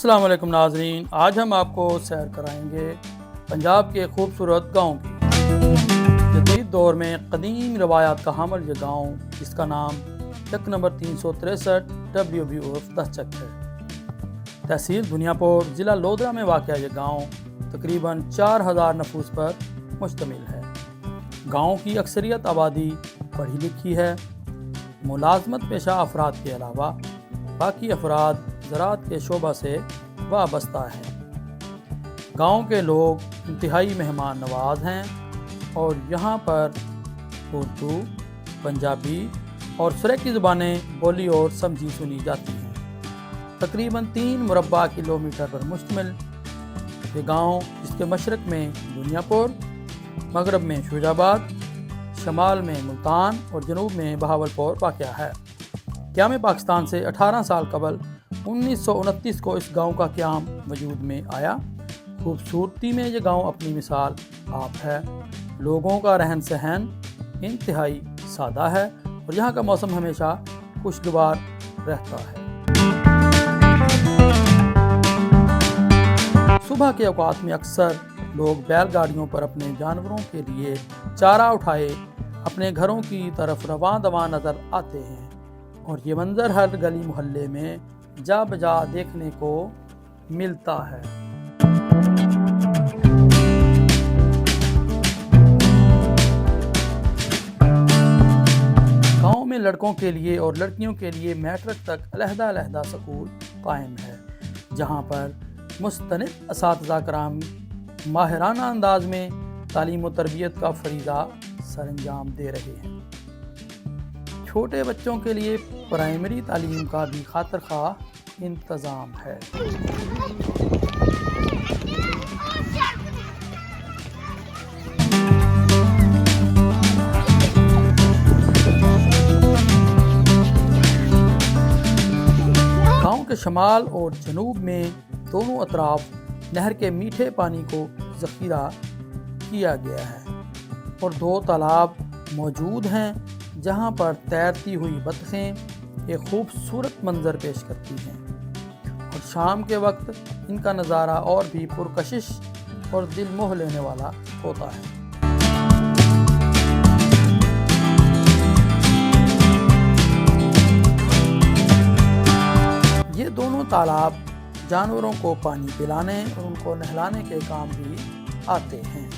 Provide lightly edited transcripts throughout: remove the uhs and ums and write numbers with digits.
السلام علیکم ناظرین، آج ہم آپ کو سیر کرائیں گے پنجاب کے خوبصورت گاؤں کی۔ جدید دور میں قدیم روایات کا حامل یہ گاؤں، جس کا نام چک نمبر 363 WBOF 10 چک ہے، تحصیل دنیا پور، ضلع لودھرا میں واقع یہ گاؤں تقریباً 4000 نفوس پر مشتمل ہے۔ گاؤں کی اکثریت آبادی پڑھی لکھی ہے۔ ملازمت پیشہ افراد کے علاوہ باقی افراد زراعت کے شعبہ سے وابستہ ہیں۔ گاؤں کے لوگ انتہائی مہمان نواز ہیں اور یہاں پر اردو، پنجابی اور سریکی زبانیں بولی اور سمجھی سنی جاتی ہیں۔ تقریباً 3 مربع کلومیٹر پر مشتمل یہ گاؤں، جس کے مشرق میں دنیا پور، مغرب میں شجاع آباد، شمال میں ملتان اور جنوب میں بہاولپور واقع ہے۔ قیام پاکستان سے 18 سال قبل 1929 کو اس گاؤں کا قیام وجود میں آیا۔ خوبصورتی میں یہ گاؤں اپنی مثال آپ ہے۔ لوگوں کا رہن سہن انتہائی سادہ ہے اور یہاں کا موسم ہمیشہ خوشگوار رہتا ہے۔ صبح کے اوقات میں اکثر لوگ بیل گاڑیوں پر اپنے جانوروں کے لیے چارہ اٹھائے اپنے گھروں کی طرف رواں دواں نظر آتے ہیں، اور یہ منظر ہر گلی محلے میں جا بجا دیکھنے کو ملتا ہے۔ گاؤں میں لڑکوں کے لیے اور لڑکیوں کے لیے میٹرک تک علیحدہ سکول قائم ہے، جہاں پر مستند اساتذہ کرام ماہرانہ انداز میں تعلیم و تربیت کا فریضہ سر انجام دے رہے ہیں۔ چھوٹے بچوں کے لیے پرائمری تعلیم کا بھی خاطر خواہ انتظام ہے۔ گاؤں کے شمال اور جنوب میں دونوں اطراف نہر کے میٹھے پانی کو ذخیرہ کیا گیا ہے اور 2 تالاب موجود ہیں، جہاں پر تیرتی ہوئی بطخیں ایک خوبصورت منظر پیش کرتی ہیں، اور شام کے وقت ان کا نظارہ اور بھی پرکشش اور دل موہ لینے والا ہوتا ہے۔ یہ دونوں تالاب جانوروں کو پانی پلانے اور ان کو نہلانے کے کام بھی آتے ہیں۔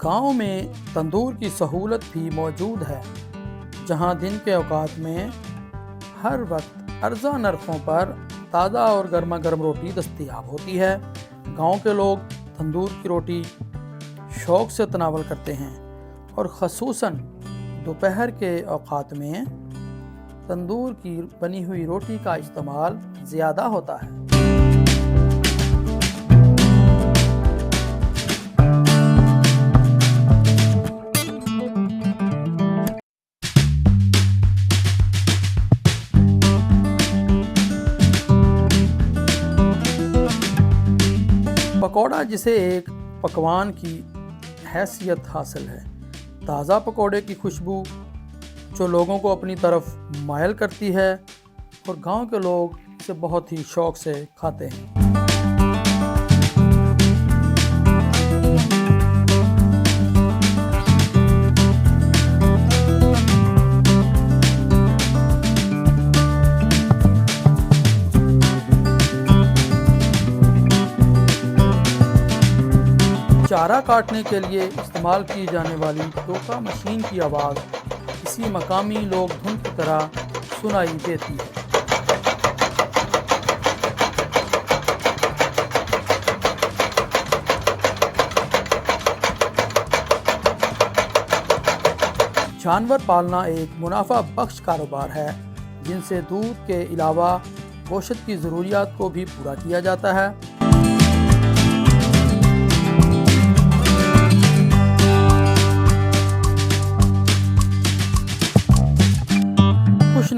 گاؤں میں تندور کی سہولت بھی موجود ہے، جہاں دن کے اوقات میں ہر وقت ارزاں نرخوں پر تازہ اور گرما گرم روٹی دستیاب ہوتی ہے۔ گاؤں کے لوگ تندور کی روٹی شوق سے تناول کرتے ہیں اور خصوصاً دوپہر کے اوقات میں تندور کی بنی ہوئی روٹی کا استعمال زیادہ ہوتا ہے۔ پکوڑا، جسے ایک پکوان کی حیثیت حاصل ہے، تازہ پکوڑے کی خوشبو جو لوگوں کو اپنی طرف مائل کرتی ہے، اور گاؤں کے لوگ اسے بہت ہی شوق سے کھاتے ہیں۔ چارہ کاٹنے کے لیے استعمال کی جانے والی ٹوکا مشین کی آواز کسی مقامی لوک دھن کی طرح سنائی دیتی ہے۔ جانور پالنا ایک منافع بخش کاروبار ہے، جن سے دودھ کے علاوہ گوشت کی ضروریات کو بھی پورا کیا جاتا ہے۔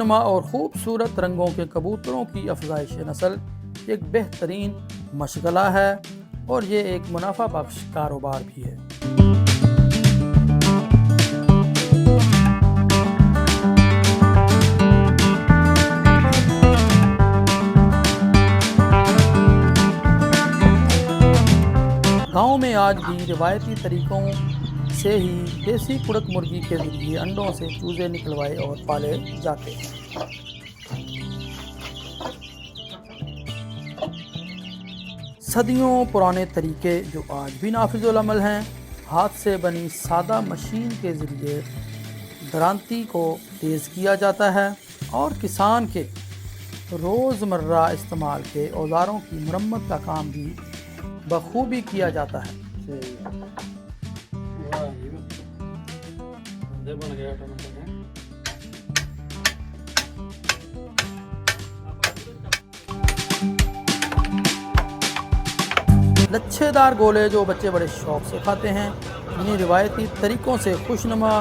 خوشنما اور خوبصورت رنگوں کے کبوتروں کی افزائش نسل ایک بہترین مشغلہ ہے اور یہ ایک منافع بخش کاروبار بھی ہے۔ گاؤں میں آج بھی روایتی طریقوں سے ہی دیسی کڑک مرغی کے ذریعے انڈوں سے چوزے نکلوائے اور پالے جاتے ہیں۔ صدیوں پرانے طریقے جو آج بھی نافذ العمل ہیں، ہاتھ سے بنی سادہ مشین کے ذریعے درانتی کو تیز کیا جاتا ہے اور کسان کے روزمرہ استعمال کے اوزاروں کی مرمت کا کام بھی بخوبی کیا جاتا ہے۔ لچھے دار گولے جو بچے بڑے شوق سے کھاتے ہیں، انہیں روایتی طریقوں سے خوشنما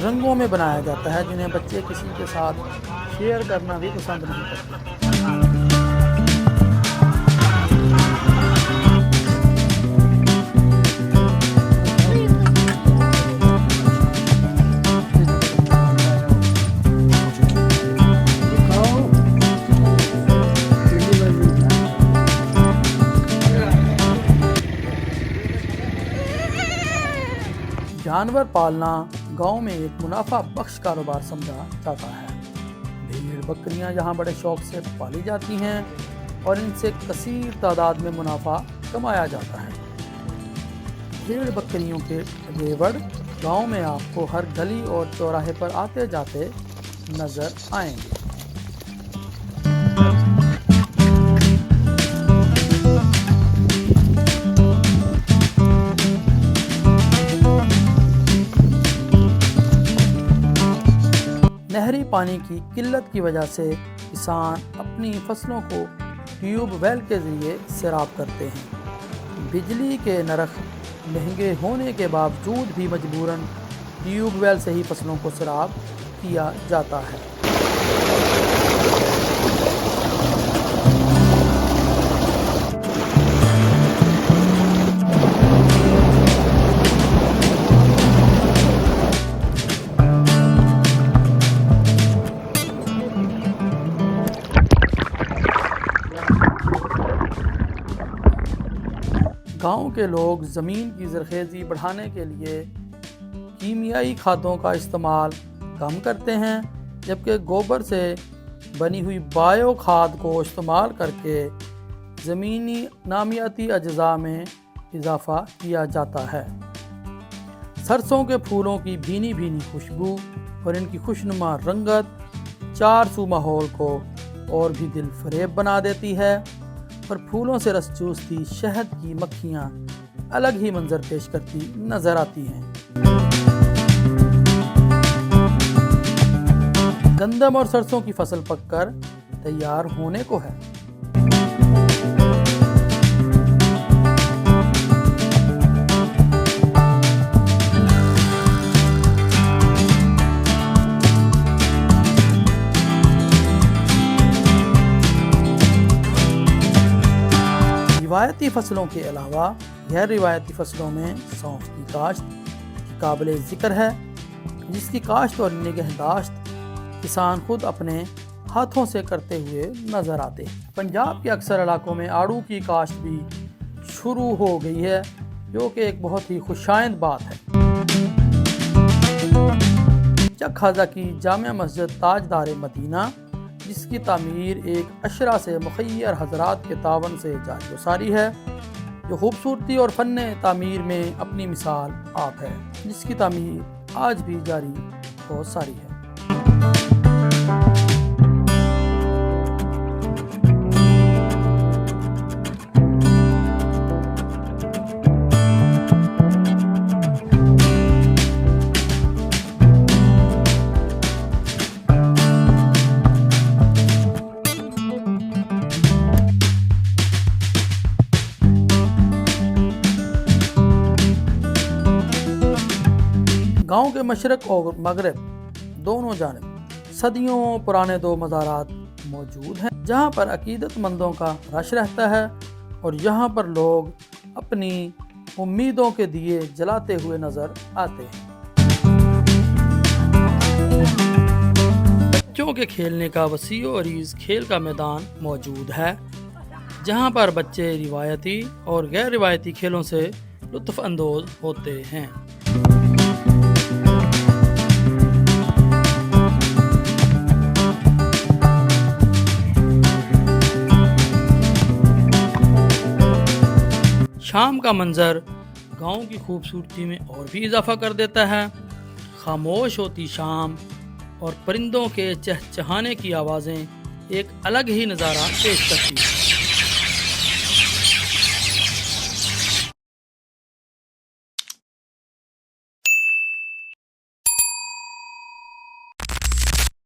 رنگوں میں بنایا جاتا ہے، جنہیں بچے کسی کے ساتھ شیئر کرنا بھی پسند نہیں کرتے۔ جانور پالنا گاؤں میں ایک منافع بخش کاروبار سمجھا جاتا ہے۔ بھیڑ بکریاں یہاں بڑے شوق سے پالی جاتی ہیں اور ان سے کثیر تعداد میں منافع کمایا جاتا ہے۔ بھیڑ بکریوں کے ریوڑ گاؤں میں آپ کو ہر گلی اور چوراہے پر آتے جاتے نظر آئیں گے۔ نہری پانی کی قلت کی وجہ سے کسان اپنی فصلوں کو ٹیوب ویل کے ذریعے سیراب کرتے ہیں۔ بجلی کے نرخ مہنگے ہونے کے باوجود بھی مجبوراً ٹیوب ویل سے ہی فصلوں کو سیراب کیا جاتا ہے۔ گاؤں کے لوگ زمین کی زرخیزی بڑھانے کے لیے کیمیائی کھادوں کا استعمال کم کرتے ہیں، جبکہ گوبر سے بنی ہوئی بایو کھاد کو استعمال کر کے زمینی نامیاتی اجزاء میں اضافہ کیا جاتا ہے۔ سرسوں کے پھولوں کی بھینی بھینی خوشبو اور ان کی خوشنما رنگت چار سو ماحول کو اور بھی دل فریب بنا دیتی ہے، اور پھولوں سے رس چوستی شہد کی مکھیاں الگ ہی منظر پیش کرتی نظر آتی ہیں۔ گندم اور سرسوں کی فصل پک کر تیار ہونے کو ہے۔ روایتی فصلوں کے علاوہ غیر روایتی فصلوں میں سونف کی کاشت کی قابل ذکر ہے، جس کی کاشت اور نگہداشت کسان خود اپنے ہاتھوں سے کرتے ہوئے نظر آتے ہیں۔ پنجاب کے اکثر علاقوں میں آڑو کی کاشت بھی شروع ہو گئی ہے، جو کہ ایک بہت ہی خوشائند بات ہے۔ چک حضا کی جامع مسجد تاجدار مدینہ، جس کی تعمیر ایک عشرہ سے مخیر حضرات کے تعاون سے جاری و ساری ہے، جو خوبصورتی اور فن تعمیر میں اپنی مثال آپ ہے، جس کی تعمیر آج بھی جاری و ساری ہے۔ گاؤں کے مشرق اور مغرب دونوں جانب صدیوں پرانے دو مزارات موجود ہیں جہاں پر عقیدت مندوں کا رش رہتا ہے اور یہاں پر لوگ اپنی امیدوں کے دیے جلاتے ہوئے نظر آتے ہیں۔ بچوں کے کھیلنے کا وسیع و عریض کھیل کا میدان موجود ہے جہاں پر بچے روایتی اور غیر روایتی کھیلوں سے لطف اندوز ہوتے ہیں۔ شام کا منظر گاؤں کی خوبصورتی میں اور بھی اضافہ کر دیتا ہے۔ خاموش ہوتی شام اور پرندوں کے چہچہانے کی آوازیں ایک الگ ہی نظارہ پیش کرتی ہیں۔